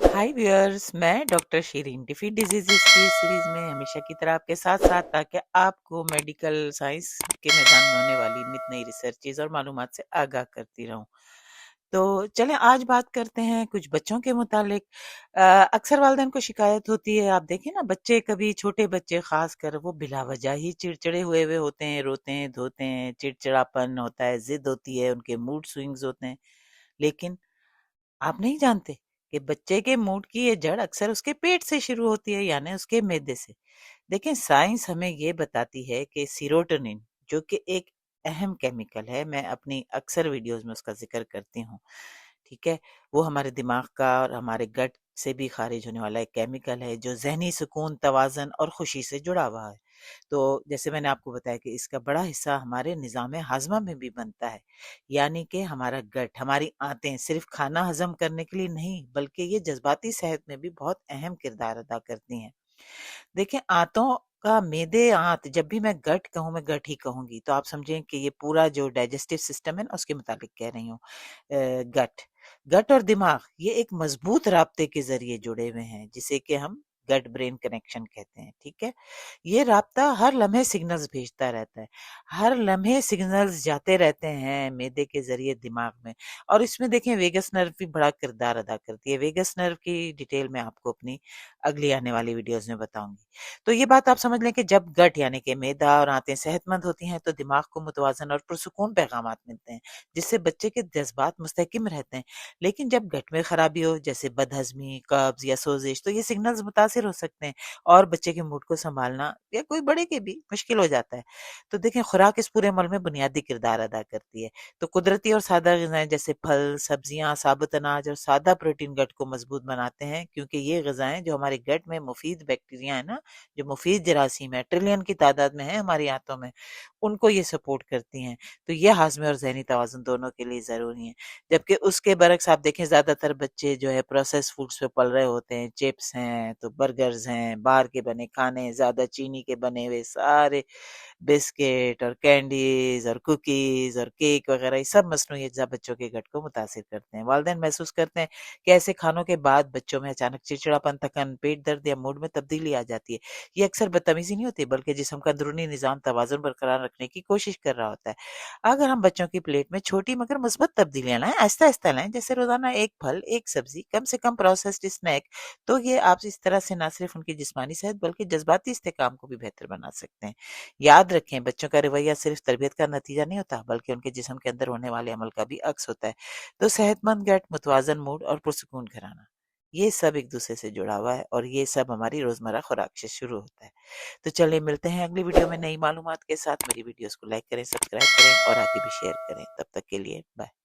हाय viewers, मैं doctor Shireen defeat diseases की series में हमेशा की तरह आपके साथ साथ ताकि आपको मेडिकल साइंस के मैदान में होने वाली नित नई रिसर्चेज और मालूमात से आगाह करती रहूं। तो चलें आज बात करते हैं कुछ बच्चों के मुतालिक। अक्सर वालिदैन को शिकायत होती है, आप देखें ना, बच्चे कभी छोटे बच्चे खास कर वो बिला वजह ही चिड़चिड़े हुए हुए होते हैं, रोते हैं धोते हैं, चिड़चिड़ापन होता है, जिद होती है, उनके मूड स्विंग्स होते हैं। लेकिन आप नहीं जानते कि बच्चे के मूड की ये जड़ अक्सर उसके पेट से शुरू होती है, यानी उसके मैदे से। देखें, साइंस हमें ये बताती है कि सीरोटोनिन, जो कि एक अहम केमिकल है, मैं अपनी अक्सर वीडियोस में उसका जिक्र करती हूँ, ठीक है, वो हमारे दिमाग का और हमारे गट से भी खारिज होने वाला एक केमिकल है जो जहनी सुकून, तवाज़न और खुशी से जुड़ा हुआ है। तो जैसे मैंने आपको बताया कि इसका बड़ा हिस्सा हमारे निज़ाम हाज़मा में भी बनता है, यानी कि हमारा गट, हमारी आंतें सिर्फ खाना हज़म करने के लिए नहीं, बल्कि ये जज़्बाती सेहत में भी बहुत अहम किरदार अदा करती हैं। देखिए, आंतों का मेदे आंत, जब भी मैं गट कहूँ, मैं गट ही कहूँगी, तो आप समझें कि ये पूरा जो डाइजेस्टिव सिस्टम है ना, उसके मुताबिक कह रही हूँ। गट गट और दिमाग ये एक मजबूत राब्ते के ज़रिए जुड़े हुए हैं, जिसे कि हम गट ब्रेन कनेक्शन कहते हैं, ठीक है? ये राब्ता हर लम्हे सिग्नल्स भेजता रहता है। हर लम्हे सिग्नल्स जाते रहते हैं मेदे के ज़रिए दिमाग में, और इसमें देखें वेगस नर्व भी बड़ा किरदार अदा करती है। वेगस नर्व की डिटेल मैं आपको अपनी अगली आने वाली वीडियोज़ में बताऊँगी। तो ये बात आप समझ लें कि जब गट यानी कि मैदा और आंतें सेहतमंद होती हैं, तो दिमाग को मुतवाज़न और पुरसुकून पैगामात मिलते हैं, जिससे बच्चे के जज़्बात मुस्तहकम रहते हैं। लेकिन जब गट में खराबी हो, जैसे बदहज़मी, कब्ज़ या सोज़िश, तो ये सिग्नल्स मुतासिर हो सकते हैं और बच्चे के मूड को सँभालना या कोई बड़े के भी मुश्किल हो जाता है। तो देखें, खुराक इस पूरे अमल में बुनियादी किरदार अदा करती है। तो कुदरती और सादा ग़िज़ाएँ जैसे फल, सब्जियाँ, साबुत अनाज और सादा प्रोटीन गट को मज़बूत बनाते हैं, क्योंकि ये ग़िज़ाएँ जो हमारे गट में मुफ़ीद बैक्टीरिया है ना, जो मुफ़ीद जरासीम है, ट्रिलियन की तादाद में है हमारी आँतों में, उनको ये सपोर्ट करती हैं। तो ये हाज़मे और ज़हनी तवाज़ुन दोनों के लिए ज़रूरी है। जबकि उसके बरक्स आप देखें, ज़्यादातर बच्चे जो है प्रोसेस्ड फूड्स पे पल रहे होते हैं, चिप्स हैं, तो बर्गर्स हैं, बाहर के बने खाने, ज़्यादा चीनी के बने हुए सारे बिस्किट और कैंडीज़ और कुकीज़ और केक वग़ैरह, ये सब मस्नूई अज्जा बच्चों के गट को मुतासिर करते हैं। वालिदैन महसूस करते हैं कि ऐसे खानों के बाद बच्चों में अचानक चिड़चिड़ापन, थकन, पेट दर्द या मूड में तब्दीली आ जाती है। ये अक्सर बदतमीज़ी नहीं होती, बल्कि जिस्म का अंदरूनी निज़ाम तवाज़ुन बरकरार रखने की कोशिश कर रहा होता है। अगर हम बच्चों की प्लेट में छोटी मगर मुस्बत तब्दीलियाँ लाएँ, आहिस्ता-आहिस्ता लाएँ, जैसे रोज़ाना 1 फल, 1 सब्ज़ी, कम से कम प्रोसेस्ड स्नैक, तो ये आप इस तरह से ना सिर्फ़ उनकी जिस्मानी सेहत बल्कि जज़्बाती इस्तेहकाम को भी बेहतर बना सकते हैं। याद रखें, बच्चों का रवैया सिर्फ़ तरबियत का नतीजा नहीं होता, बल्कि उनके जिस्म के अंदर होने वाले अमल का भी अक्स होता है। तो सेहतमंद गट, मुतवाज़न मूड और पुरसुकून घराना, ये सब एक-दूसरे से जुड़ा हुआ है और ये सब हमारी रोज़मर्रा खुराक से शुरू होता है। तो चलिए मिलते हैं अगली वीडियो में नई मालूमात के साथ। मेरी वीडियोज़ को लाइक करें, सब्सक्राइब करें और आगे भी शेयर करें। तब तक के लिए बाय।